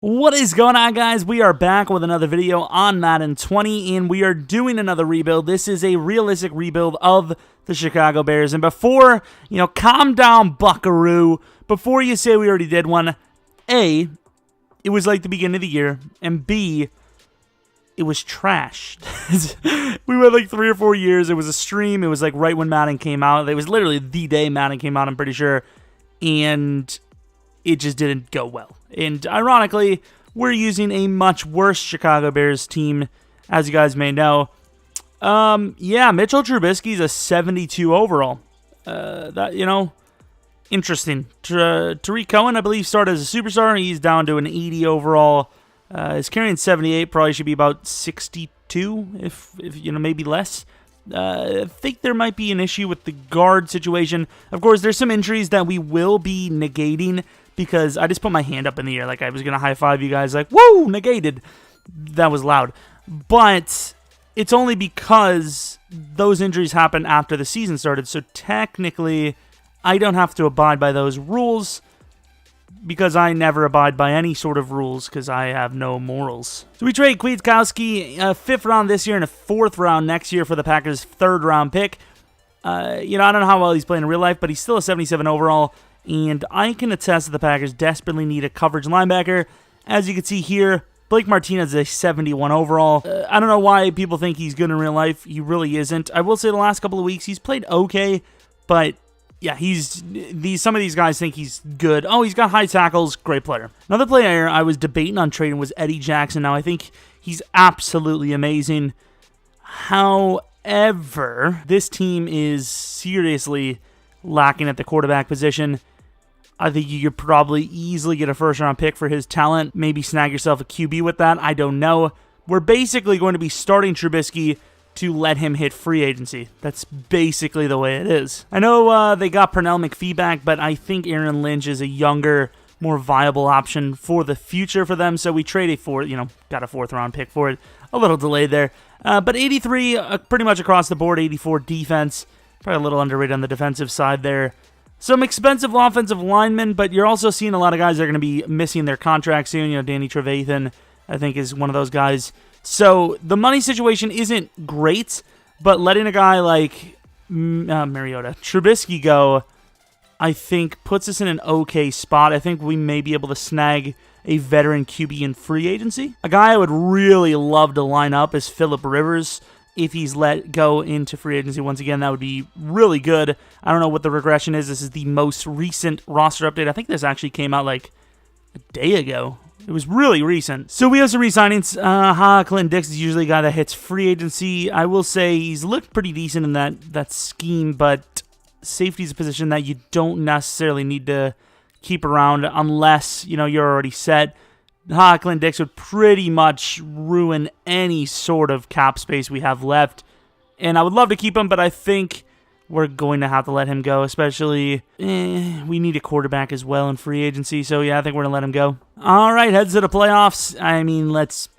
What is going on, guys? We are back with another video on Madden 20, and we are doing another rebuild. This is a realistic rebuild of the Chicago Bears. And before, calm down, buckaroo. Before you say we already did one, A, it was like the beginning of the year, and B, it was trash. We went like 3 or 4 years. It was a stream. It was like right when Madden came out. It was literally the day Madden came out, I'm pretty sure. And it just didn't go well. And ironically, we're using a much worse Chicago Bears team, as you guys may know. Mitchell Trubisky's a 72 overall. Interesting. Tariq Cohen, I believe, started as a superstar. He's down to an 80 overall. His carrying 78, probably should be about 62, if maybe less. I think there might be an issue with the guard situation. Of course, there's some injuries that we will be negating, because I just put my hand up in the air like I was going to high-five you guys like, woo, negated. That was loud. But it's only because those injuries happened after the season started, so technically I don't have to abide by those rules, because I never abide by any sort of rules because I have no morals. So we trade Kwiatkowski, a 5th round this year and a 4th round next year for the Packers' 3rd round pick. I don't know how well he's playing in real life, but he's still a 77 overall. And I can attest that the Packers desperately need a coverage linebacker. As you can see here, Blake Martinez is a 71 overall. I don't know why people think he's good in real life. He really isn't. I will say the last couple of weeks he's played okay, but yeah, some of these guys think he's good. Oh, he's got high tackles, great player. Another player I was debating on trading was Eddie Jackson. Now, I think he's absolutely amazing. However, this team is seriously lacking at the quarterback position. I think you could probably easily get a 1st-round pick for his talent. Maybe snag yourself a QB with that. I don't know. We're basically going to be starting Trubisky to let him hit free agency. That's basically the way it is. I know they got Pernell McPhee back, but I think Aaron Lynch is a younger, more viable option for the future for them. So we trade got a 4th-round pick for it. A little delayed there. But 83, pretty much across the board. 84 defense. Probably a little underrated on the defensive side there. Some expensive offensive linemen, but you're also seeing a lot of guys that are going to be missing their contracts soon. Danny Trevathan, I think, is one of those guys. So the money situation isn't great, but letting a guy like Trubisky go, I think, puts us in an okay spot. I think we may be able to snag a veteran QB in free agency. A guy I would really love to line up is Phillip Rivers. If he's let go into free agency once again, that would be really good. I don't know what the regression is. This is the most recent roster update. I think this actually came out like a day ago. It was really recent. So we have some re-signings. Clinton Dix is usually a guy that hits free agency. I will say he's looked pretty decent in that scheme, but safety is a position that you don't necessarily need to keep around unless you're already set. Clinton Dix would pretty much ruin any sort of cap space we have left. And I would love to keep him, but I think we're going to have to let him go, especially we need a quarterback as well in free agency. So, yeah, I think we're going to let him go. All right, heads to the playoffs. I mean, let's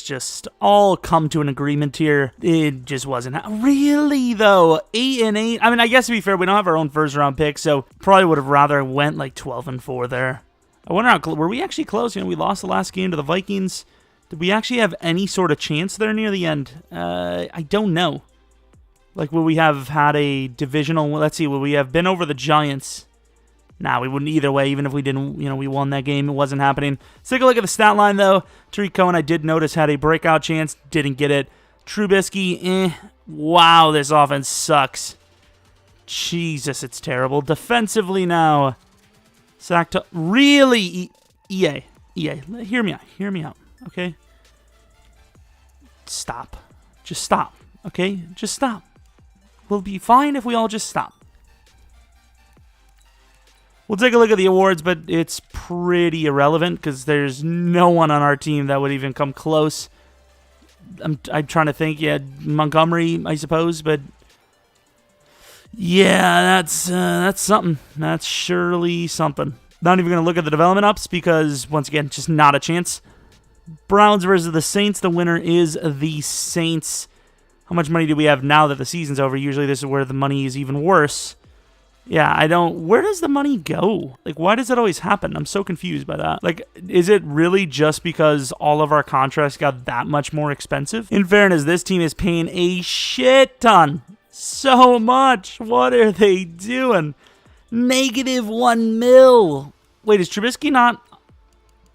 just all come to an agreement here. It just wasn't. Really, though? 8-8? I mean, I guess to be fair, we don't have our own 1st-round pick, so probably would have rather went like 12-4 there. I wonder were we actually close? We lost the last game to the Vikings. Did we actually have any sort of chance there near the end? I don't know. Like, would we have had a divisional? Let's see. Would we have been over the Giants? Nah, we wouldn't either way. Even if we didn't, we won that game. It wasn't happening. Let's take a look at the stat line, though. Tariq Cohen, I did notice, had a breakout chance. Didn't get it. Trubisky, Wow, this offense sucks. Jesus, it's terrible. Defensively now. Sacked up. Really? EA, hear me out, okay? Stop. Just stop, okay? Just stop. We'll be fine if we all just stop. We'll take a look at the awards, but it's pretty irrelevant because there's no one on our team that would even come close. I'm trying to think. Yeah, Montgomery, I suppose, but yeah, that's something. That's surely something. Not even going to look at the development ups because, once again, just not a chance. Browns versus the Saints. The winner is the Saints. How much money do we have now that the season's over? Usually this is where the money is even worse. Yeah, I don't... Where does the money go? Like, why does that always happen? I'm so confused by that. Like, is it really just because all of our contracts got that much more expensive? In fairness, this team is paying a shit ton. So much. What are they doing? -1 mil. Wait, is Trubisky not...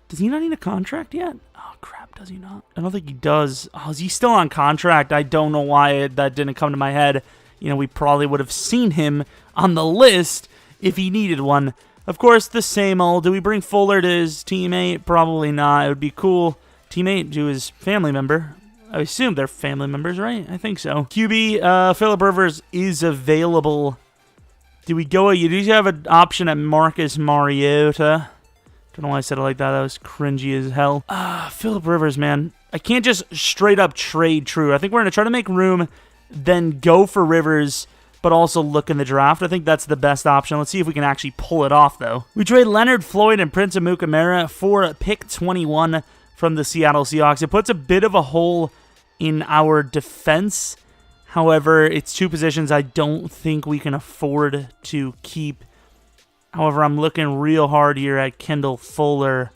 Does he not need a contract yet? Oh, crap, does he not? I don't think he does. Oh, is he still on contract? I don't know why that didn't come to my head. You know, we probably would have seen him on the list if he needed one. Of course, the same old. Do we bring Fuller to his teammate? Probably not. It would be cool. Teammate to his family member. I assume they're family members, right? I think so. QB, Phillip Rivers is available. Do we go? You do have an option at Marcus Mariota. Don't know why I said it like that. That was cringy as hell. Phillip Rivers, man. I can't just straight up trade True. I think we're going to try to make room, then go for Rivers, but also look in the draft. I think that's the best option. Let's see if we can actually pull it off, though. We trade Leonard Floyd and Prince Amukamara for pick 21 from the Seattle Seahawks. It puts a bit of a hole in our defense. However, it's two positions I don't think we can afford to keep. However, I'm looking real hard here at Kendall Fuller.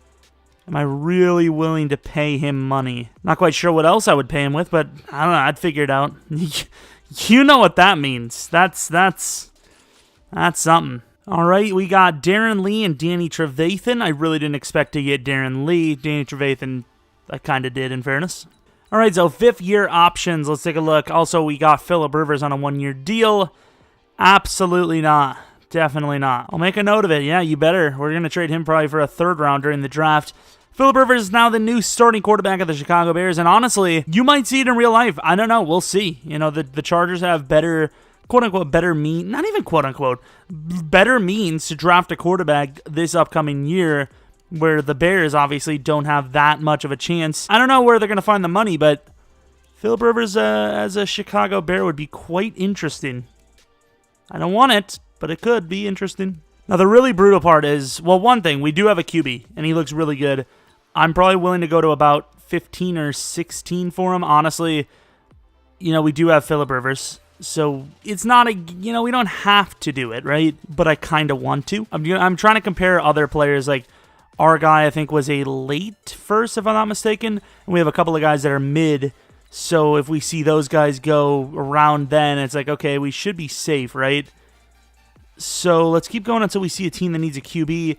Am I really willing to pay him money? Not quite sure what else I would pay him with, but I don't know. I'd figure it out. You know what that means. That's something. All right, we got Darren Lee and Danny Trevathan. I really didn't expect to get Darren Lee. Danny Trevathan, I kind of did, in fairness. All right, so fifth-year options. Let's take a look. Also, we got Phillip Rivers on a one-year deal. Absolutely not. Definitely not. I'll make a note of it. Yeah, you better. We're going to trade him probably for a third rounder in the draft. Phillip Rivers is now the new starting quarterback of the Chicago Bears, and honestly, you might see it in real life. I don't know. We'll see. You know, the Chargers have better, quote-unquote, better means, not even quote-unquote, better means to draft a quarterback this upcoming year, where the Bears obviously don't have that much of a chance. I don't know where they're going to find the money, but Phillip Rivers as a Chicago Bear would be quite interesting. I don't want it, but it could be interesting. Now, the really brutal part is, well, one thing, we do have a QB, and he looks really good. I'm probably willing to go to about 15 or 16 for him. Honestly, you know, we do have Phillip Rivers, so it's not a, you know, we don't have to do it, right? But I kind of want to. I'm trying to compare other players. Like, our guy, I think, was a late first, if I'm not mistaken, and we have a couple of guys that are mid. So if we see those guys go around then, it's like, okay, we should be safe, right? So let's keep going until we see a team that needs a QB.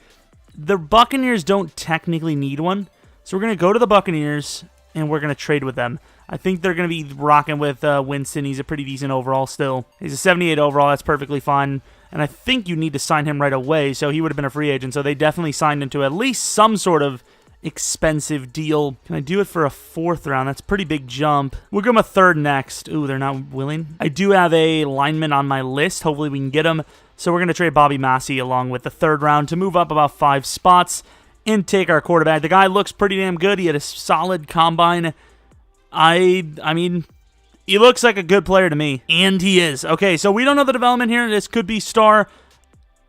The Buccaneers don't technically need one. So we're going to go to the Buccaneers, and we're going to trade with them. I think they're going to be rocking with Winston. He's a pretty decent overall still. He's a 78 overall. That's perfectly fine. And I think you need to sign him right away, so he would have been a free agent. So they definitely signed him to at least some sort of expensive deal. Can I do it for a fourth round? That's a pretty big jump. We'll give him a third next. Ooh, they're not willing. I do have a lineman on my list. Hopefully we can get him. So we're going to trade Bobby Massey along with the third round to move up about 5 spots and take our quarterback. The guy looks pretty damn good. He had a solid combine. I mean, he looks like a good player to me. And he is. Okay, so we don't know the development here. This could be star.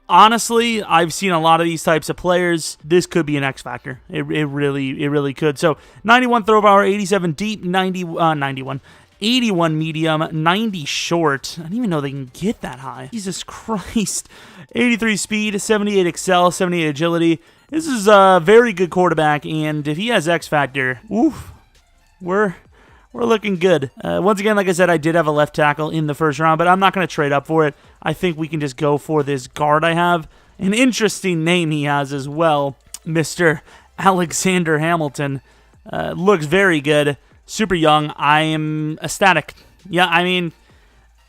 Honestly, I've seen a lot of these types of players. This could be an X factor. It really could. So 91 throw power, 87 deep, 81 medium, 90 short. I didn't even know they can get that high. Jesus Christ. 83 speed, 78 excel, 78 agility. This is a very good quarterback, and if he has X factor, oof, we're looking good. Once again, like I said, I did have a left tackle in the first round, but I'm not going to trade up for it. I think we can just go for this guard I have. An interesting name he has as well, Mr. Alexander Hamilton. Looks very good. Super young. I am ecstatic. Yeah, I mean,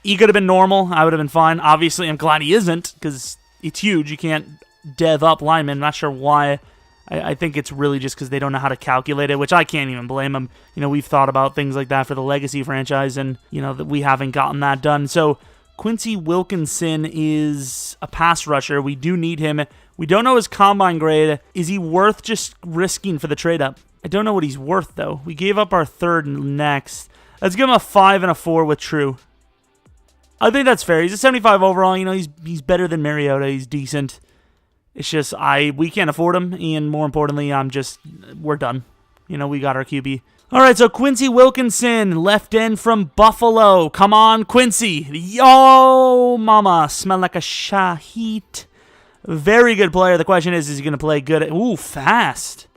he could have been normal. I would have been fine. Obviously, I'm glad he isn't, because it's huge. You can't dev up linemen. Not sure why. I think it's really just because they don't know how to calculate it, which I can't even blame them. You know, we've thought about things like that for the Legacy franchise, and, you know, that we haven't gotten that done. So Quincy Wilkinson is a pass rusher. We do need him. We don't know his combine grade. Is he worth just risking for the trade-up? I don't know what he's worth, though. We gave up our third next. Let's give him a 5 and a 4 with True. I think that's fair. He's a 75 overall. You know, he's better than Mariota. He's decent. It's just we can't afford him, and more importantly, we're done. you know, we got our QB. All right, so Quincy Wilkinson, left end from Buffalo. Come on, Quincy. Yo, mama. Smell like a shahit. Very good player. The question is he going to play good? Ooh, fast.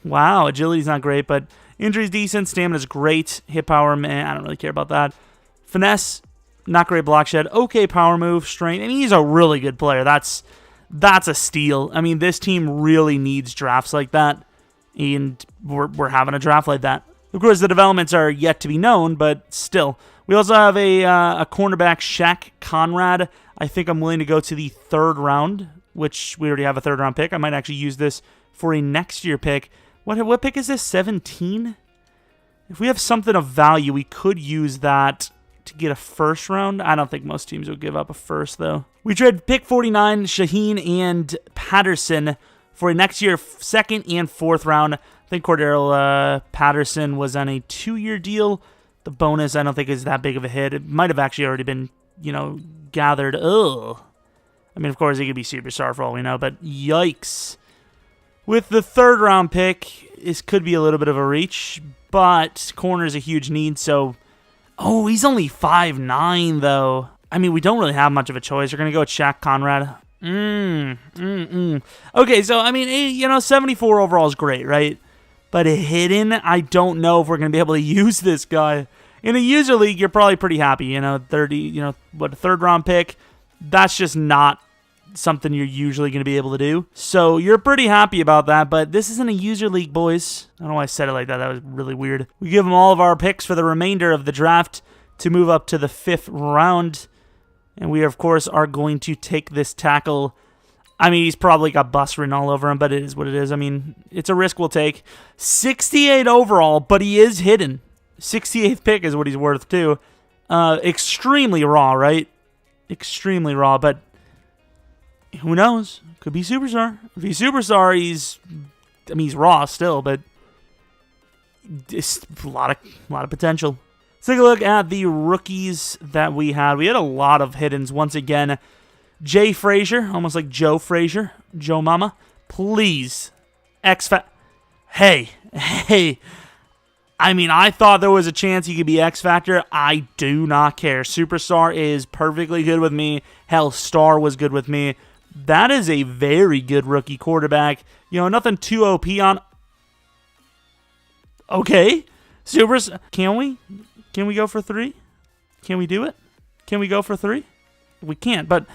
Wow, agility's not great, but injury's decent. Stamina's great. Hit power, man, I don't really care about that. Finesse, not great block shed. Okay, power move, strength. I mean, he's a really good player. That's a steal. I mean, this team really needs drafts like that. And we're having a draft like that. Of course, the developments are yet to be known, but still. We also have a cornerback, Shaq Conrad. I think I'm willing to go to the 3rd round, which we already have a 3rd round pick. I might actually use this for a next year pick. What pick is this? 17? If we have something of value, we could use that to get a 1st round. I don't think most teams will give up a 1st, though. We trade pick 49, Shaheen and Patterson, for a next year 2nd and 4th round. I think Cordero Patterson was on a 2-year deal. The bonus I don't think is that big of a hit. It might have actually already been, you know, gathered. Ugh. I mean, of course, he could be superstar for all we know, but yikes. With the 3rd round pick, this could be a little bit of a reach, but corner is a huge need, so... Oh, he's only 5'9", though. I mean, we don't really have much of a choice. We're going to go with Shaq Conrad. Okay, so, I mean, you know, 74 overall is great, right? But a hidden, I don't know if we're going to be able to use this guy. In a user league, you're probably pretty happy, you know, 30, you know, what, a 3rd round pick? That's just not something you're usually going to be able to do. So you're pretty happy about that, but this isn't a user league, boys. I don't know why I said it like that. That was really weird. We give them all of our picks for the remainder of the draft to move up to the 5th round. And we, of course, are going to take this tackle. I mean, he's probably got bust written all over him, but it is what it is. I mean, it's a risk we'll take. 68 overall, but he is hidden. 68th pick is what he's worth, too. Extremely raw, right? Extremely raw, but who knows? Could be superstar. If he's superstar, he's raw still, but it's a lot of potential. Let's take a look at the rookies that we had. We had a lot of hiddens once again. Jay Frazier, almost like Joe Frazier. Joe Mama. Please. Hey. I mean, I thought there was a chance he could be X Factor. I do not care. Superstar is perfectly good with me. Hell, Star was good with me. That is a very good rookie quarterback. You know, nothing too OP on. Okay. Can we? Can we go for 3? Can we do it? Can we go for 3? We can't, but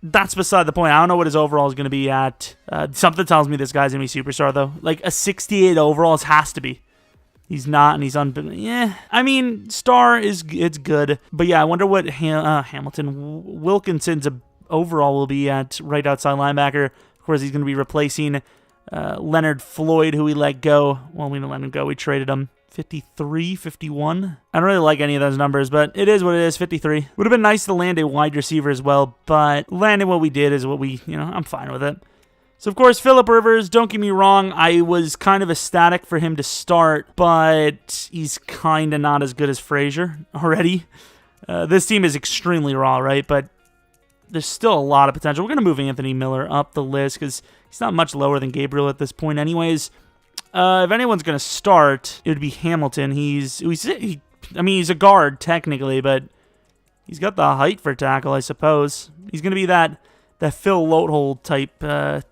that's beside the point. I don't know what his overall is going to be at. Something tells me this guy's going to be superstar, though. Like, a 68 overall has to be. He's not, and he's yeah. I mean, star it's good. But yeah, I wonder what Wilkinson's overall will be at right outside linebacker. Of course, he's going to be replacing Leonard Floyd, who we let go. Well, we didn't let him go. We traded him. 53, 51. I don't really like any of those numbers, but it is what it is, 53. Would have been nice to land a wide receiver as well, but landing what we did is what I'm fine with it. So, of course, Phillip Rivers, don't get me wrong, I was kind of ecstatic for him to start, but he's kind of not as good as Frazier already. This team is extremely raw, right? But there's still a lot of potential. We're going to move Anthony Miller up the list because he's not much lower than Gabriel at this point anyways. If anyone's going to start, it would be Hamilton. He's a guard, technically, but he's got the height for tackle, I suppose. He's going to be that Phil Loadhold type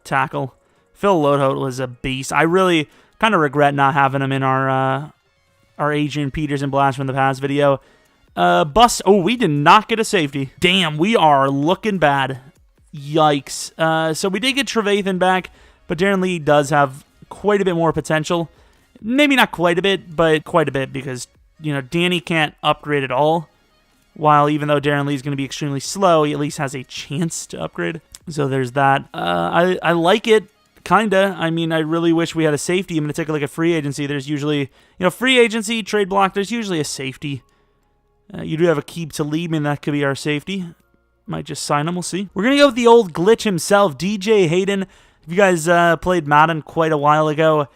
tackle. Phil Loadhold was a beast. I really kind of regret not having him in our Adrian Peterson Blast from the Past video. Bust. Oh, we did not get a safety. Damn, we are looking bad. Yikes. So we did get Trevathan back, but Darren Lee does have quite a bit more potential. Maybe not quite a bit, but quite a bit because, Danny can't upgrade at all. While even though Darren Lee is going to be extremely slow, he at least has a chance to upgrade. So there's that. I like it, kinda. I mean, I really wish we had a safety. I'm going to take a look at free agency. There's usually, free agency, trade block, there's usually a safety. You do have a Keep to lead, and that could be our safety. Might just sign him, we'll see. We're going to go with the old glitch himself, DJ Hayden. If you guys played Madden quite a while ago,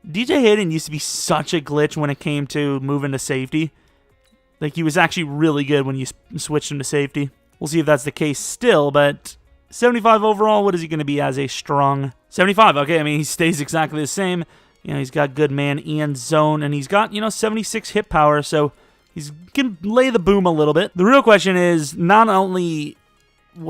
DJ Hayden used to be such a glitch when it came to moving to safety. Like, he was actually really good when you switched him to safety. We'll see if that's the case still, but 75 overall, what is he going to be as a strong 75? Okay, I mean, he stays exactly the same. He's got good man and zone, and he's got, 76 hit power, so he's going to lay the boom a little bit. The real question is not only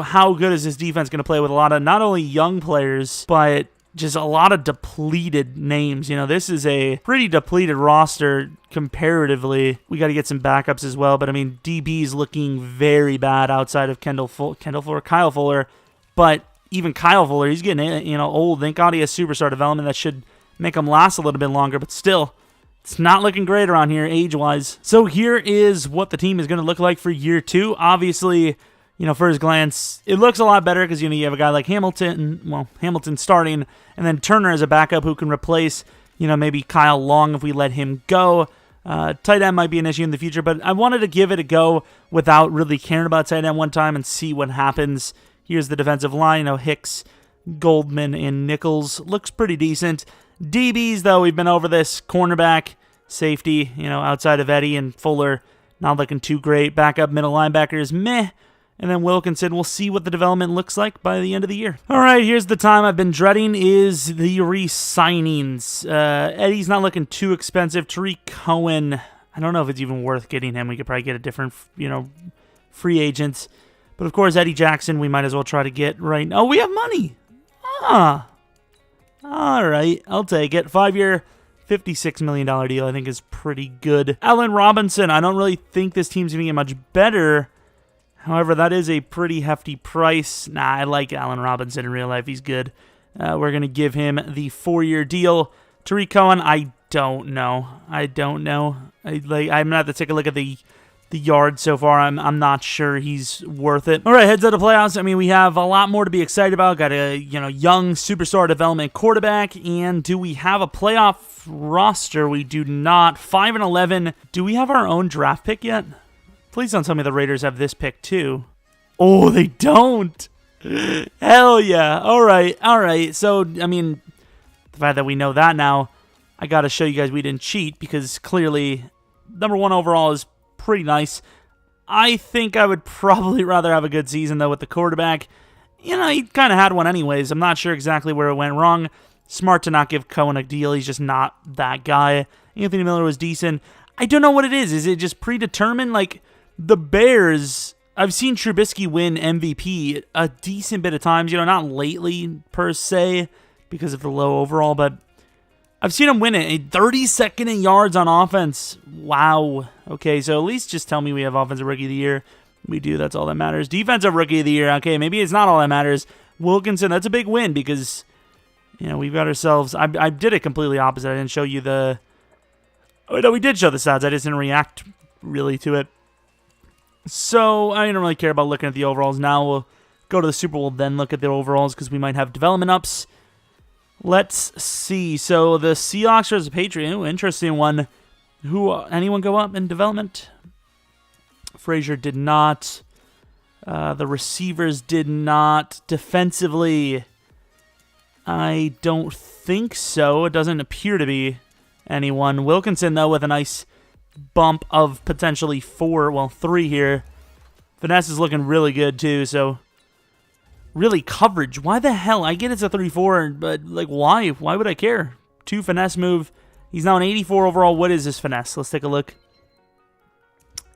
how good is this defense going to play with a lot of not only young players, but just a lot of depleted names. This is a pretty depleted roster comparatively. We got to get some backups as well, but DB's looking very bad outside of Kyle Fuller, but even Kyle Fuller, he's getting old. Thank God he has superstar development that should make him last a little bit longer, but still, it's not looking great around here age-wise. So here is what the team is going to look like for year 2. Obviously, first glance, it looks a lot better because, you have a guy like Hamilton starting, and then Turner as a backup who can replace, maybe Kyle Long if we let him go. Tight end might be an issue in the future, but I wanted to give it a go without really caring about tight end one time and see what happens. Here's the defensive line, Hicks, Goldman, and Nichols. Looks pretty decent. DBs, though, we've been over this. Cornerback, safety, outside of Eddie and Fuller, not looking too great. Backup middle linebackers, meh. And then Wilkinson, we'll see what the development looks like by the end of the year. All right, here's the time I've been dreading is the re-signings. Eddie's not looking too expensive. Tariq Cohen, I don't know if it's even worth getting him. We could probably get a different, free agent. But, of course, Eddie Jackson, we might as well try to get right now. Oh, we have money. All right, I'll take it. 5-year, $56 million deal I think is pretty good. Allen Robinson, I don't really think this team's going to get much better. However, that is a pretty hefty price. I like Allen Robinson in real life. He's good. We're going to give him the 4-year deal. Tariq Cohen, I don't know. I'm going to have to take a look at the yard so far. I'm not sure he's worth it. All right, heads to the playoffs. We have a lot more to be excited about. Got a young superstar development quarterback, and do we have a playoff roster? We do not. 5-11. Do we have our own draft pick yet? Please don't tell me the Raiders have this pick too. Oh, they don't. Hell yeah. All right. So, the fact that we know that now, I got to show you guys we didn't cheat because clearly number 1 overall is pretty nice. I think I would probably rather have a good season, though, with the quarterback. He kind of had one anyways. I'm not sure exactly where it went wrong. Smart to not give Cohen a deal. He's just not that guy. Anthony Miller was decent. I don't know what it is. Is it just predetermined? The Bears, I've seen Trubisky win MVP a decent bit of times. Not lately, per se, because of the low overall, but I've seen him win it. 32nd in yards on offense. Wow. Okay, so at least just tell me we have Offensive Rookie of the Year. We do. That's all that matters. Defensive Rookie of the Year. Okay, maybe it's not all that matters. Wilkinson, that's a big win because, we've got ourselves... I did it completely opposite. I didn't show you the... Oh, no, we did show the stats. I just didn't react really to it. So, I don't really care about looking at the overalls now. We'll go to the Super Bowl, then look at the overalls because we might have development ups. Let's see. So, the Seahawks versus the Patriots. Ooh, interesting one. Anyone go up in development? Frazier did not. The receivers did not. Defensively, I don't think so. It doesn't appear to be anyone. Wilkinson, though, with a nice bump of potentially 3 here. Finesse is looking really good too, so really coverage. Why the hell? I get it's a 3-4, but why? Why would I care? 2 finesse move. He's now an 84 overall. What is this finesse? Let's take a look.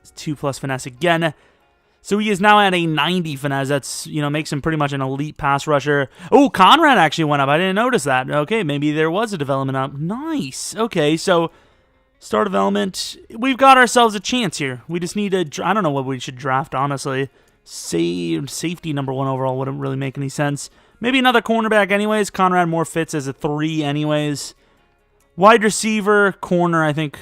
It's 2+ finesse again. So he is now at a 90 finesse. That's, makes him pretty much an elite pass rusher. Oh, Conrad actually went up. I didn't notice that. Okay, maybe there was a development up. Nice. Okay, so star development, we've got ourselves a chance here. We just need to, I don't know what we should draft, honestly. Safety number 1 overall wouldn't really make any sense. Maybe another cornerback anyways. Conrad more fits as a 3 anyways. Wide receiver, corner, I think.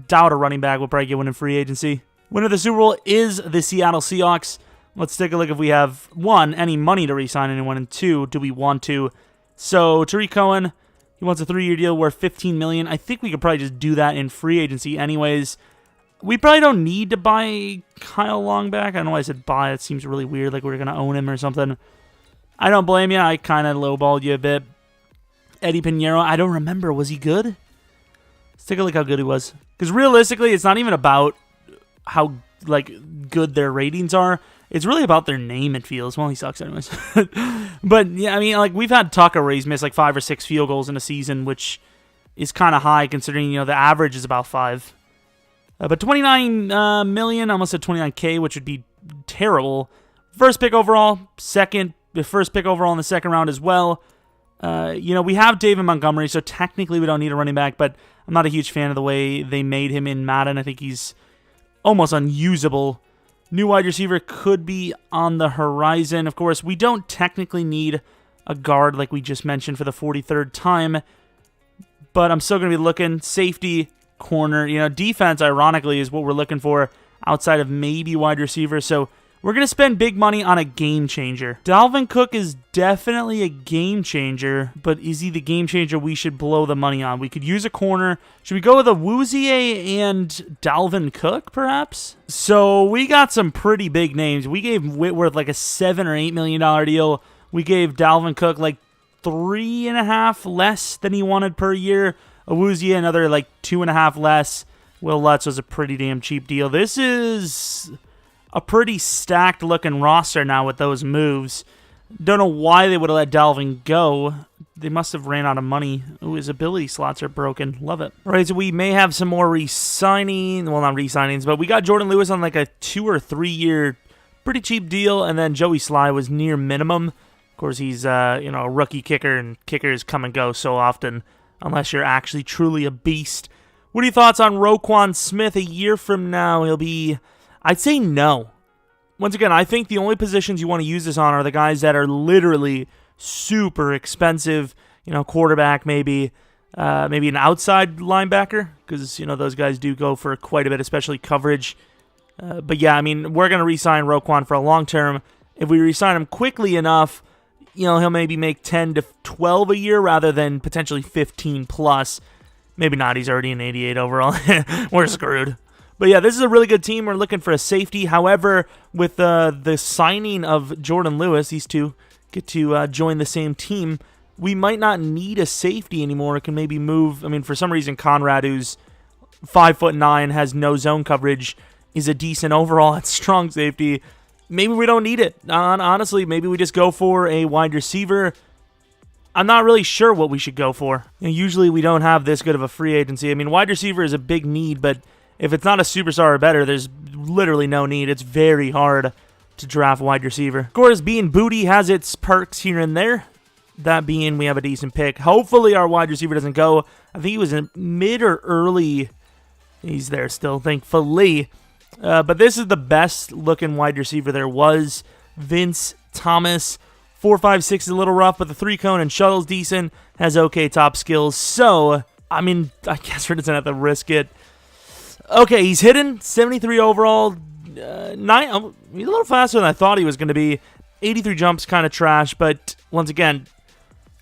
Doubt a running back will probably get one in free agency. Winner of the Super Bowl is the Seattle Seahawks. Let's take a look if we have, 1, any money to re-sign anyone, and 2, do we want to? So, Tariq Cohen, he wants a 3-year deal worth $15 million. I think we could probably just do that in free agency anyways. We probably don't need to buy Kyle Long back. I don't know why I said buy. It seems really weird, like we're going to own him or something. I don't blame you. I kind of lowballed you a bit. Eddie Pinheiro, I don't remember. Was he good? Let's take a look how good he was. Because realistically, it's not even about how good their ratings are. It's really about their name, it feels. Well, he sucks anyways. But, yeah, we've had Tucker where he's missed 5 or 6 field goals in a season, which is kind of high considering, the average is about 5. But 29 million, almost at 29K, which would be terrible. First pick overall, first pick overall in the second round as well. We have David Montgomery, so technically we don't need a running back, but I'm not a huge fan of the way they made him in Madden. I think he's almost unusable. New wide receiver could be on the horizon. Of course, we don't technically need a guard like we just mentioned for the 43rd time, but I'm still going to be looking. Safety, corner, defense, ironically, is what we're looking for outside of maybe wide receiver, so we're going to spend big money on a game changer. Dalvin Cook is definitely a game changer, but is he the game changer we should blow the money on? We could use a corner. Should we go with a Woozier and Dalvin Cook, perhaps? So we got some pretty big names. We gave Whitworth like a $7 or $8 million deal. We gave Dalvin Cook like 3.5 less than he wanted per year. A Woozier another like 2.5 less. Will Lutz was a pretty damn cheap deal. This is a pretty stacked looking roster now with those moves. Don't know why they would have let Dalvin go. They must have ran out of money. Ooh, his ability slots are broken. Love it. All right, so we may have some more re-signing. Well, not re-signings, but we got Jordan Lewis on like a 2 or 3 year pretty cheap deal, and then Joey Sly was near minimum. Of course, he's a rookie kicker, and kickers come and go so often unless you're actually truly a beast. What are your thoughts on Roquan Smith a year from now? He'll be... I'd say no. Once again, I think the only positions you want to use this on are the guys that are literally super expensive. Quarterback maybe an outside linebacker, because those guys do go for quite a bit, especially coverage. But yeah, we're going to re-sign Roquan for a long term. If we re-sign him quickly enough, he'll maybe make 10 to 12 a year rather than potentially 15 plus. Maybe not. He's already an 88 overall. We're screwed. But yeah, this is a really good team. We're looking for a safety. However, with the signing of Jordan Lewis, these two get to join the same team, we might not need a safety anymore. It can maybe move. For some reason, Conrad, who's 5'9", has no zone coverage, is a decent overall at strong safety. Maybe we don't need it. Honestly, maybe we just go for a wide receiver. I'm not really sure what we should go for. Usually we don't have this good of a free agency. Wide receiver is a big need, but if it's not a superstar or better, there's literally no need. It's very hard to draft wide receiver. Of course, being booty has its perks here and there. That being, we have a decent pick. Hopefully our wide receiver doesn't go. I think he was in mid or early. He's there still, thankfully. But this is the best looking wide receiver there was. Vince Thomas. 4.56 is a little rough, but the 3-cone and shuttle's decent. Has okay top skills. So, I guess we're just going to have to risk it. Okay, he's hidden. 73 overall. He's a little faster than I thought he was going to be. 83 jumps, kind of trash, but once again,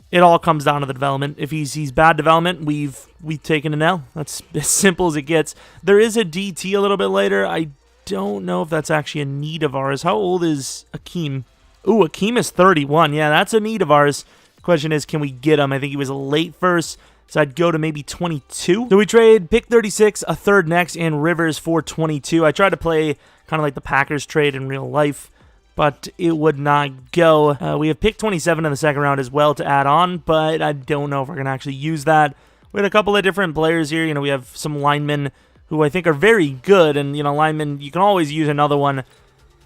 it all comes down to the development. If he's bad development, we've taken an L. That's as simple as it gets. There is a DT a little bit later. I don't know if that's actually a need of ours. How old is Akeem? Ooh, Akeem is 31. Yeah, that's a need of ours. Question is, can we get him? I think he was a late first. So I'd go to maybe 22. So we trade pick 36, a third next, and Rivers for 22. I tried to play kind of like the Packers trade in real life, but it would not go. We have pick 27 in the second round as well to add on, but I don't know if we're going to actually use that. We had a couple of different players here. We have some linemen who I think are very good, and, linemen, you can always use another one.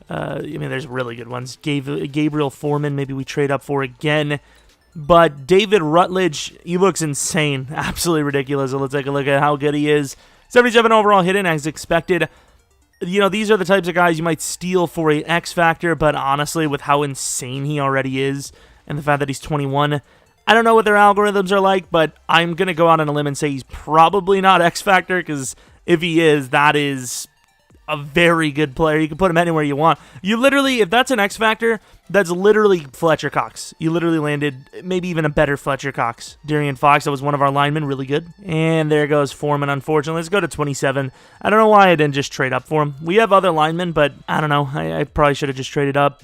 There's really good ones. Gabriel Foreman, maybe we trade up for again. But David Rutledge, he looks insane. Absolutely ridiculous. So let's take a look at how good he is. 77 overall hidden as expected. These are the types of guys you might steal for an X Factor, but honestly, with how insane he already is and the fact that he's 21, I don't know what their algorithms are like, but I'm going to go out on a limb and say he's probably not X Factor, because if he is, that is a very good player. You can put him anywhere you want. You literally, if that's an X Factor, that's literally Fletcher Cox. You literally landed maybe even a better Fletcher Cox. Darian Fox, that was one of our linemen, really good. And there goes Foreman, unfortunately. Let's go to 27. I don't know why I didn't just trade up for him. We have other linemen, but I don't know. I probably should have just traded up.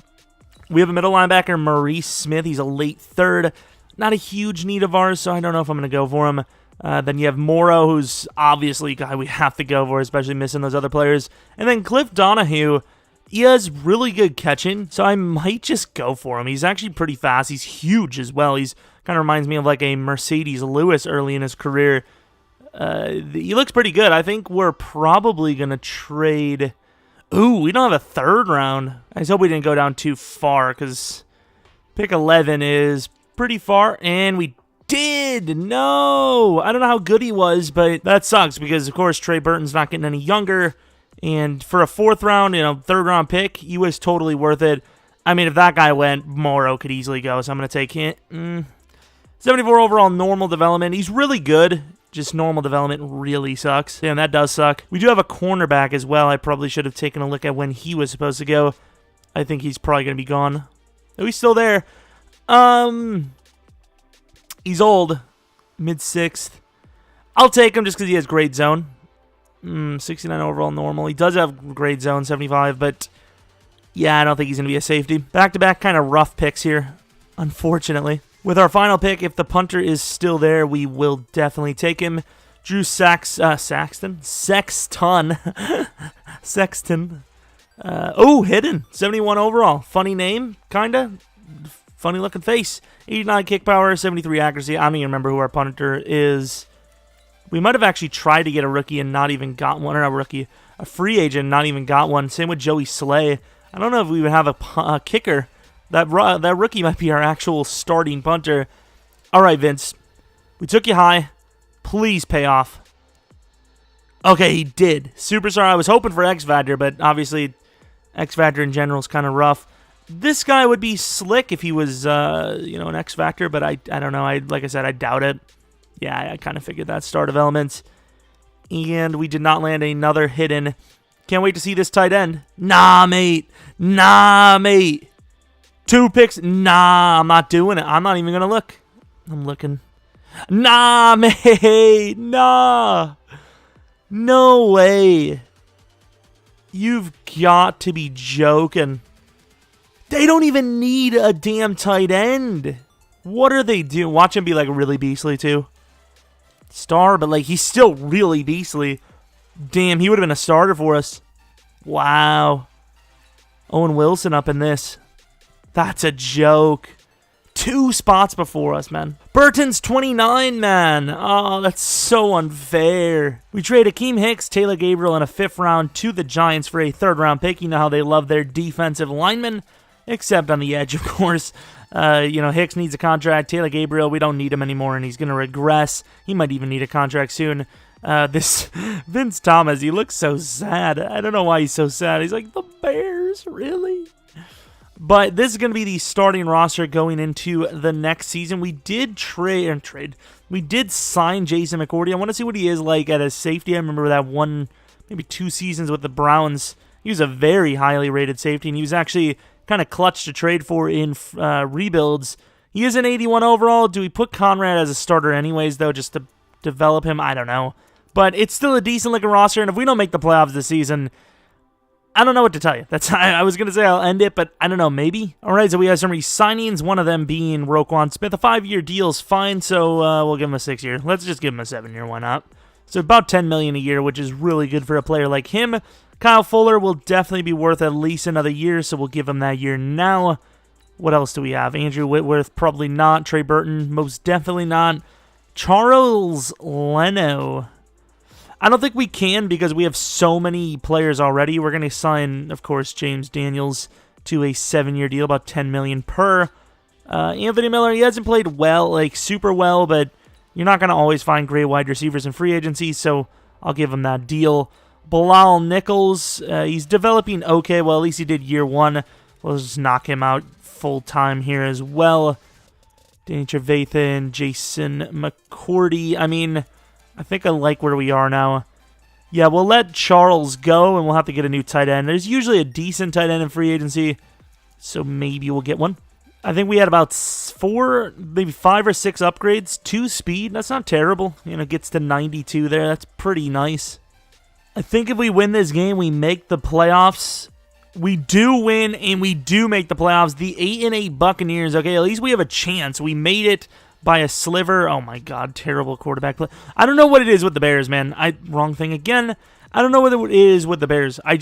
We have a middle linebacker, Maurice Smith. He's a late third. Not a huge need of ours, so I don't know if I'm going to go for him. Then you have Morrow, who's obviously a guy we have to go for, especially missing those other players. And then Cliff Donahue, he has really good catching, so I might just go for him. He's actually pretty fast. He's huge as well. He's Kind of reminds me of like a Mercedes Lewis early in his career. He looks pretty good. I think we're probably going to trade... Ooh, we don't have a third round. I just hope we didn't go down too far, because pick 11 is pretty far, and we did. No! I don't know how good he was, but that sucks, because, of course, Trey Burton's not getting any younger, and for a fourth round, third round pick, he was totally worth it. I mean, if that guy went, Morrow could easily go, so I'm going to take him. 74 overall normal development. He's really good. Just normal development really sucks. Damn, that does suck. We do have a cornerback as well. I probably should have taken a look at when he was supposed to go. I think he's probably going to be gone. Oh, he's still there. He's old. Mid-6th. I'll take him just because he has grade zone. 69 overall normal. He does have grade zone, 75, but yeah, I don't think he's going to be a safety. Back-to-back kind of rough picks here, unfortunately. With our final pick, if the punter is still there, we will definitely take him. Drew Sexton. Sexton. Hidden. 71 overall. Funny name, kinda. Funny looking face. 89 kick power, 73 accuracy. I don't even remember who our punter is. We might have actually tried to get a rookie and not even got one. Or not a rookie. A free agent and not even got one. Same with Joey Slay. I don't know if we would have a kicker. That rookie might be our actual starting punter. All right, Vince. We took you high. Please pay off. Okay, he did. Superstar. I was hoping for X Factor, but obviously X Factor in general is kind of rough. This guy would be slick if he was, an X Factor, but I don't know. Like I said, I doubt it. Yeah, I kind of figured that. Star development. And we did not land another hidden. Can't wait to see this tight end. Nah, mate. 2 picks. Nah, I'm not doing it. I'm not even going to look. I'm looking. Nah, mate. Nah. No way. You've got to be joking. They don't even need a damn tight end. What are they doing? Watch him be like really beastly too. Star, but like he's still really beastly. Damn, he would have been a starter for us. Wow. Owen Wilson up in this. That's a joke. 2 spots before us, man. Burton's 29, man. Oh, that's so unfair. We trade Akeem Hicks, Taylor Gabriel, in a 5th round to the Giants for a 3rd round pick. You know how they love their defensive linemen, except on the edge, of course. Hicks needs a contract. Taylor Gabriel, we don't need him anymore, and he's going to regress. He might even need a contract soon. This Vince Thomas, he looks so sad. I don't know why he's so sad. He's like, the Bears, really? But this is going to be the starting roster going into the next season. We did We did sign Jason McCourty. I want to see what he is like at a safety. I remember that maybe 2 seasons with the Browns. He was a very highly rated safety, and he was actually kind of clutch to trade for in rebuilds. He is an 81 overall. Do we put Conrad as a starter anyways, though, just to develop him? I don't know. But it's still a decent-looking roster, and if we don't make the playoffs this season, I don't know what to tell you. I was going to say I'll end it, but I don't know, maybe. All right, so we have some re-signings, one of them being Roquan Smith. A 5-year deal is fine, so we'll give him a 6-year. Let's just give him a 7-year, why not? So about $10 million a year, which is really good for a player like him. Kyle Fuller will definitely be worth at least another year, so we'll give him that year now. What else do we have? Andrew Whitworth, probably not. Trey Burton, most definitely not. Charles Leno. I don't think we can because we have so many players already. We're going to sign, of course, James Daniels to a 7-year deal, about $10 million per. Anthony Miller, he hasn't played well, like super well, but you're not going to always find great wide receivers in free agency, so I'll give him that deal. Bilal Nichols, he's developing okay. Well, at least he did year 1. We'll just knock him out full-time here as well. Danny Trevathan, Jason McCourty. I mean, I think I like where we are now. Yeah, we'll let Charles go, and we'll have to get a new tight end. There's usually a decent tight end in free agency, so maybe we'll get one. I think we had about 4, maybe 5 or 6 upgrades. 2 speed, that's not terrible. Gets to 92 there. That's pretty nice. I think if we win this game, we make the playoffs. We do win, and we do make the playoffs. The 8-8 Buccaneers, okay, at least we have a chance. We made it by a sliver. Oh, my God, terrible quarterback play. I don't know what it is with the Bears, man. Wrong thing again. I don't know what it is with the Bears. I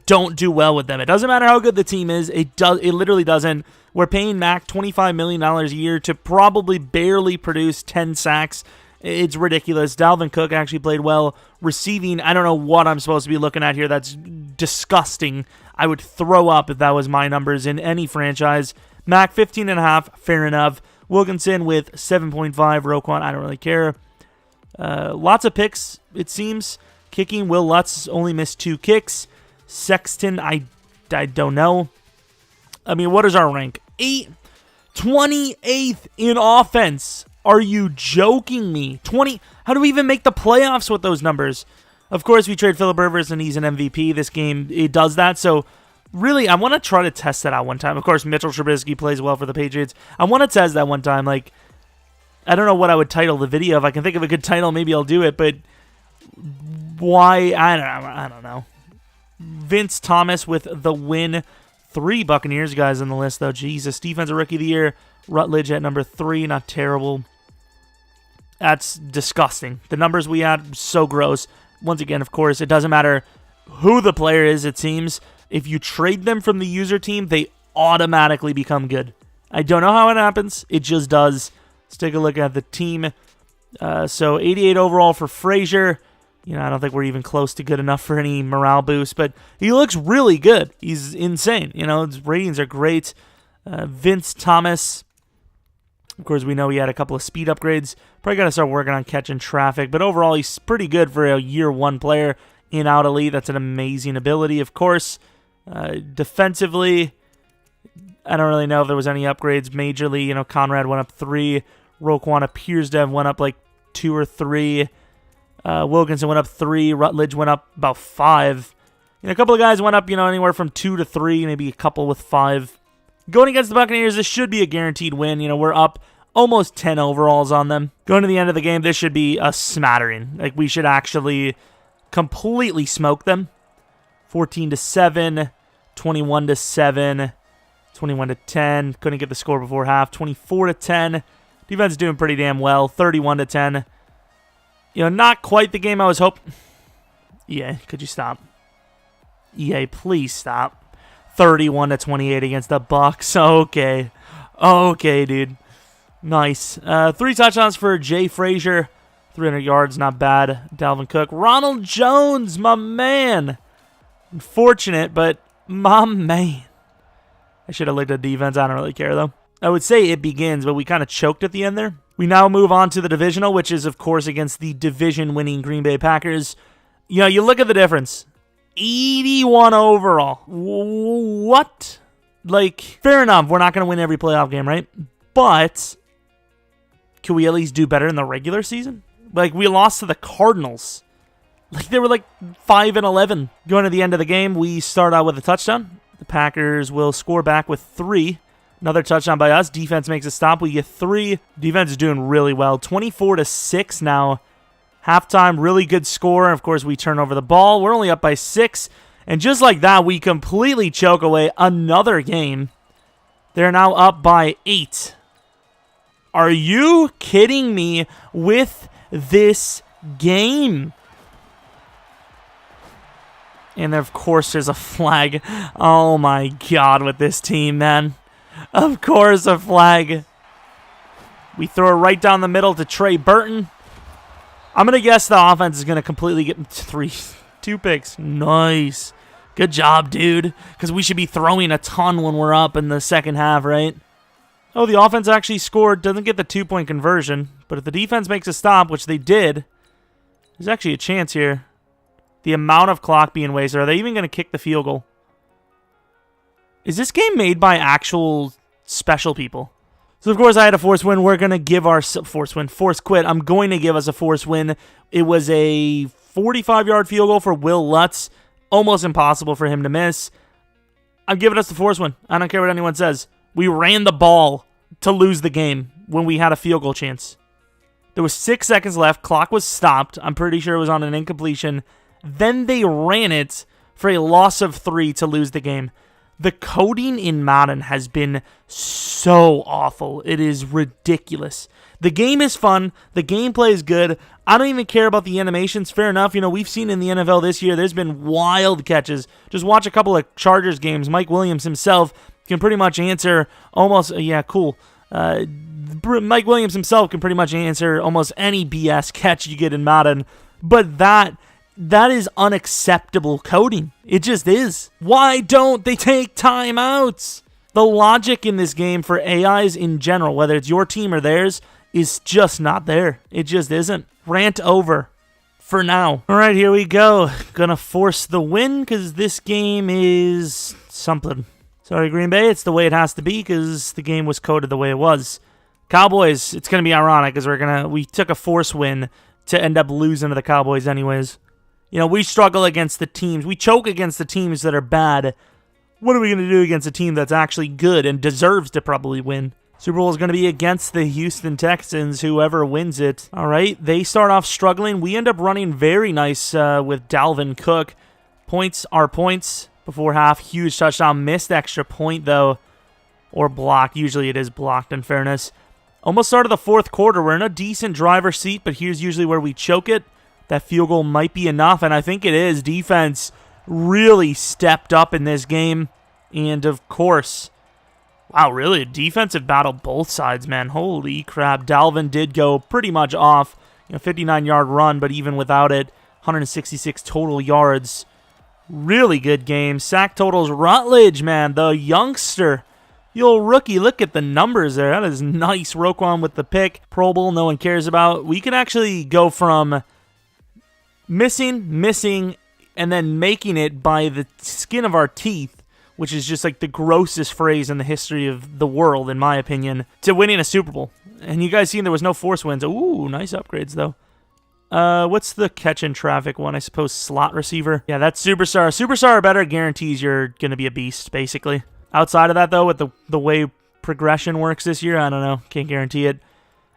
don't do well with them. It doesn't matter how good the team is. It literally doesn't. We're paying Mac $25 million a year to probably barely produce 10 sacks. It's ridiculous. Dalvin Cook actually played well. Receiving, I don't know what I'm supposed to be looking at here. That's disgusting. I would throw up if that was my numbers in any franchise. Mac, 15.5, fair enough. Wilkinson with 7.5. Roquan, I don't really care. Lots of picks, it seems. Kicking, Will Lutz only missed 2 kicks. Sexton, I don't know. I mean, what is our rank? 28th in offense. Are you joking me? How do we even make the playoffs with those numbers? Of course, we trade Phillip Rivers and he's an MVP. This game, it does that. So, really, I want to try to test that out one time. Of course, Mitchell Trubisky plays well for the Patriots. I want to test that one time. Like, I don't know what I would title the video. If I can think of a good title, maybe I'll do it. But why? I don't know. Vince Thomas with the win. 3 Buccaneers guys on the list, though. Jesus. Defensive Rookie of the Year. Rutledge at number 3. Not terrible. That's disgusting. The numbers we had, so gross. Once again, of course, it doesn't matter who the player is, it seems. If you trade them from the user team, they automatically become good. I don't know how it happens. It just does. Let's take a look at the team. So 88 overall for Frazier. I don't think we're even close to good enough for any morale boost, but he looks really good. He's insane. His ratings are great. Vince Thomas. Of course, we know he had a couple of speed upgrades. Probably got to start working on catching traffic, but overall, he's pretty good for a year 1 player. In-out elite, that's an amazing ability, of course. Defensively, I don't really know if there was any upgrades majorly. Conrad went up 3. Roquan appears to have went up like 2 or 3. Wilkinson went up 3. Rutledge went up about 5. A couple of guys went up, anywhere from 2 to 3, maybe a couple with 5. Going against the Buccaneers, this should be a guaranteed win. We're up almost 10 overalls on them. Going to the end of the game, this should be a smattering. Like, we should actually completely smoke them. 14-7, 21-7, 21-10. Couldn't get the score before half. 24-10. Defense is doing pretty damn well. 31-10. Not quite the game I was hoping. EA, could you stop? EA, please stop. 31-28 against the Bucs. Okay, dude. Nice. 3 touchdowns for Jay Frazier. 300 yards, not bad. Dalvin Cook. Ronald Jones, my man. Unfortunate, but my man. I should have looked at defense. I don't really care, though. I would say it begins, but we kind of choked at the end there. We now move on to the divisional, which is, of course, against the division-winning Green Bay Packers. You look at the difference. 81 overall. What? Fair enough. We're not going to win every playoff game, right? But can we at least do better in the regular season? We lost to the Cardinals. They were 5-11. Going to the end of the game, we start out with a touchdown. The Packers will score back with 3. Another touchdown by us. Defense makes a stop. We get 3. Defense is doing really well. 24-6 now. Halftime, really good score. Of course, we turn over the ball. We're only up by 6. And just like that, we completely choke away another game. They're now up by 8. Are you kidding me with this game? And of course, there's a flag. Oh my God, with this team, man. Of course, a flag. We throw it right down the middle to Trey Burton. I'm going to guess the offense is going to completely get 2 picks. Nice. Good job, dude. Because we should be throwing a ton when we're up in the second half, right? Oh, the offense actually scored. Doesn't get the 2-point conversion. But if the defense makes a stop, which they did, there's actually a chance here. The amount of clock being wasted. Are they even going to kick the field goal? Is this game made by actual special people? So, of course, I had a force win. We're going to give our force quit. I'm going to give us a force win. It was a 45-yard field goal for Will Lutz. Almost impossible for him to miss. I'm giving us the force win. I don't care what anyone says. We ran the ball to lose the game when we had a field goal chance. There was 6 seconds left. Clock was stopped. I'm pretty sure it was on an incompletion. Then they ran it for a loss of 3 to lose the game. The coding in Madden has been so awful. It is ridiculous. The game is fun. The gameplay is good. I don't even care about the animations. Fair enough. You know, we've seen in the NFL this year, there's been wild catches. Just watch a couple of Chargers games. Mike Williams himself can pretty much answer almost, yeah, cool. Mike Williams himself can pretty much answer almost any BS catch you get in Madden. But that is unacceptable coding. It just is. Why don't they take timeouts? The logic in this game for AIs in general, whether it's your team or theirs, is just not there. It just isn't. Rant over for now. All right, here we go. Gonna force the win because this game is something. Sorry, Green Bay. It's the way it has to be because the game was coded the way it was. Cowboys, it's gonna be ironic because we took a force win to end up losing to the Cowboys anyways. You know, we struggle against the teams. We choke against the teams that are bad. What are we going to do against a team that's actually good and deserves to probably win? Super Bowl is going to be against the Houston Texans, whoever wins it. All right, they start off struggling. We end up running very nice with Dalvin Cook. Points are points before half. Huge touchdown. Missed extra point, though, or blocked. Usually it is blocked, in fairness. Almost started the fourth quarter. We're in a decent driver's seat, but here's usually where we choke it. That field goal might be enough, and I think it is. Defense really stepped up in this game. And, of course, wow, really, a defensive battle both sides, man. Holy crap. Dalvin did go pretty much off. 59-yard run, but even without it, 166 total yards. Really good game. Sack totals. Rutledge, man, the youngster. The old rookie, look at the numbers there. That is nice. Roquan with the pick. Pro Bowl, no one cares about. We can actually go from missing, and then making it by the skin of our teeth, which is just like the grossest phrase in the history of the world, in my opinion, to winning a Super Bowl. And you guys seen there was no force wins. Ooh, nice upgrades, though. What's the catch in traffic one? I suppose slot receiver. Yeah, that's Superstar. Superstar or better guarantees you're going to be a beast, basically. Outside of that, though, with the way progression works this year, I don't know. Can't guarantee it.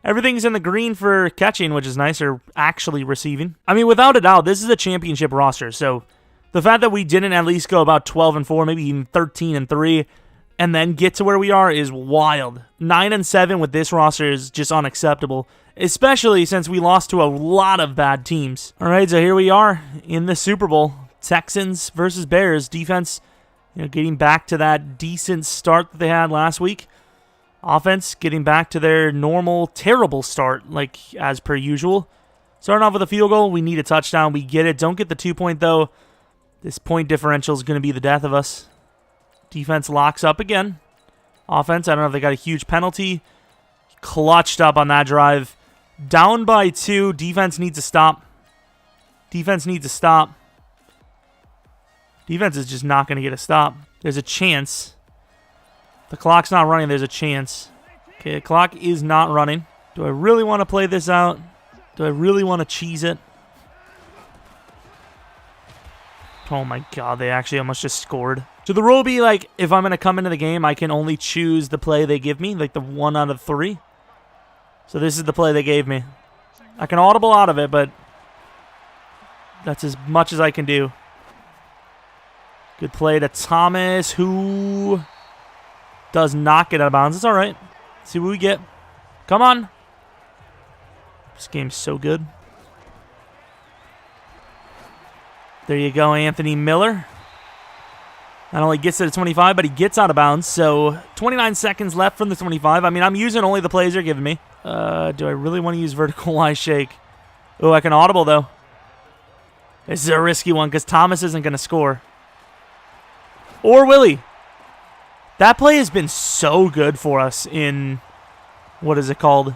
Everything's in the green for catching, which is nice, or actually receiving. I mean, without a doubt, this is a championship roster. So the fact that we didn't at least go about 12-4, maybe even 13-3, and then get to where we are is wild. 9-7 with this roster is just unacceptable, especially since we lost to a lot of bad teams. All right, so here we are in the Super Bowl. Texans versus Bears. Defense, getting back to that decent start that they had last week. Offense getting back to their normal, terrible start, like as per usual. Starting off with a field goal, we need a touchdown. We get it. Don't get the 2-point, though. This point differential is going to be the death of us. Defense locks up again. Offense, I don't know if they got a huge penalty. Clutched up on that drive. Down by 2. Defense needs to stop. Defense needs to stop. Defense is just not going to get a stop. There's a chance. The clock's not running. There's a chance. Okay, the clock is not running. Do I really want to play this out? Do I really want to cheese it? Oh my god, they actually almost just scored. So the rule be like, if I'm going to come into the game, I can only choose the play they give me, like the 1 out of 3. So this is the play they gave me. I can audible out of it, but that's as much as I can do. Good play to Thomas, who does not get out of bounds. It's all right. Let's see what we get. Come on. This game's so good. There you go, Anthony Miller. Not only gets to the 25, but he gets out of bounds. So 29 seconds left from the 25. I mean, I'm using only the plays they're giving me. Do I really want to use vertical Y shake? Oh, I can audible, though. This is a risky one because Thomas isn't going to score. Or will he? That play has been so good for us in, what is it called?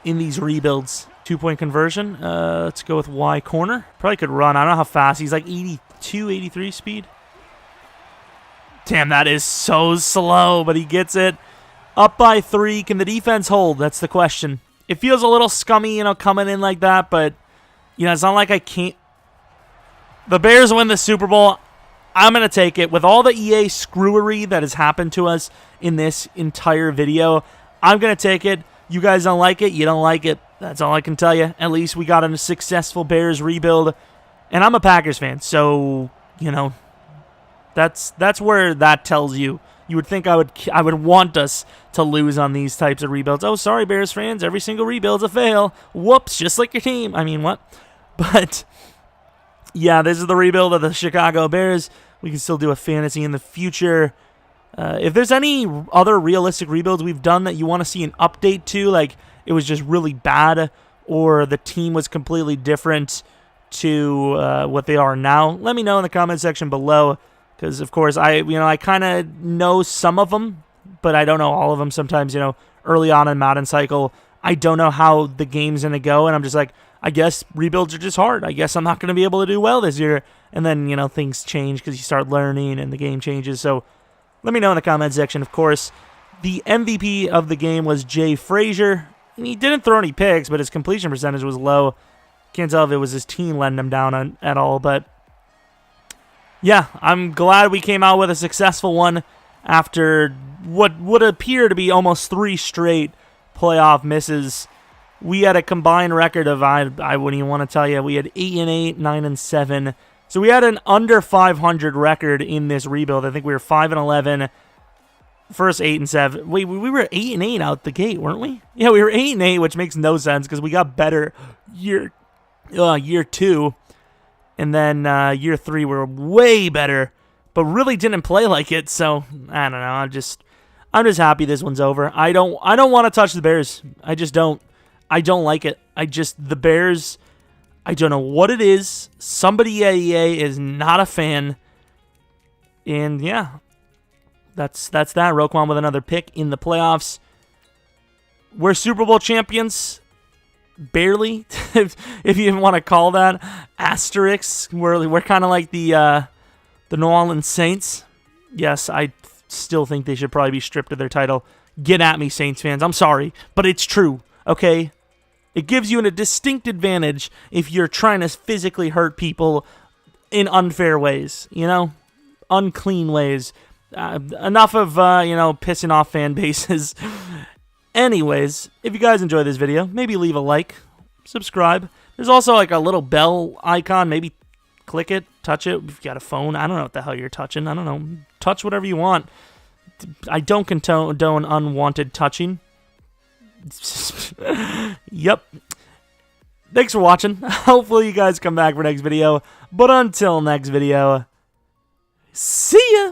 In these rebuilds. 2-point conversion. Let's go with Y corner. Probably could run. I don't know how fast. He's like 82, 83 speed. Damn, that is so slow, but he gets it. Up by 3. Can the defense hold? That's the question. It feels a little scummy, coming in like that, but, it's not like I can't. The Bears win the Super Bowl. I'm going to take it. With all the EA screwery that has happened to us in this entire video, I'm going to take it. You guys don't like it. You don't like it. That's all I can tell you. At least we got a successful Bears rebuild. And I'm a Packers fan, so, That's where that tells you. You would think I would want us to lose on these types of rebuilds. Oh, sorry, Bears fans. Every single rebuild's a fail. Whoops, just like your team. I mean, what? But, yeah, this is the rebuild of the Chicago Bears. We can still do a fantasy in the future. If there's any other realistic rebuilds we've done that you want to see an update to, like it was just really bad or the team was completely different to what they are now, let me know in the comment section below. Because, of course, I kind of know some of them, but I don't know all of them. Sometimes, early on in Madden cycle, I don't know how the game's going to go, and I'm just like, I guess rebuilds are just hard. I guess I'm not going to be able to do well this year. And then, things change because you start learning and the game changes. So let me know in the comment section. Of course, the MVP of the game was Jay Frazier. He didn't throw any picks, but his completion percentage was low. Can't tell if it was his team letting him down at all, but yeah, I'm glad we came out with a successful one after what would appear to be almost 3 straight playoff misses. We had a combined record of, I wouldn't even want to tell you, we had 8-8, 9-7. So we had an under 500 record in this rebuild. I think we were 5-11, first 8-7. Wait, we were 8-8 out the gate, weren't we? Yeah, we were 8-8, which makes no sense because we got better year 2. And then year 3 we were way better, but really didn't play like it. So I don't know. I'm just happy this one's over. I don't want to touch the Bears. I just don't. I don't like it. The Bears. I don't know what it is. Somebody at EA is not a fan. And yeah, that's that. Roquan with another pick in the playoffs. We're Super Bowl champions. Barely, if you even want to call that. Asterisks. We're kind of like the New Orleans Saints. Yes, I still think they should probably be stripped of their title. Get at me, Saints fans. I'm sorry, but it's true. Okay, it gives you a distinct advantage if you're trying to physically hurt people in unfair ways. Unclean ways. Enough of pissing off fan bases. Anyways, if you guys enjoyed this video, maybe leave a like, subscribe. There's also like a little bell icon. Maybe click it, touch it. If you've got a phone, I don't know what the hell you're touching. I don't know. Touch whatever you want. I don't condone unwanted touching. Yep. Thanks for watching. Hopefully you guys come back for next video. But until next video, see ya!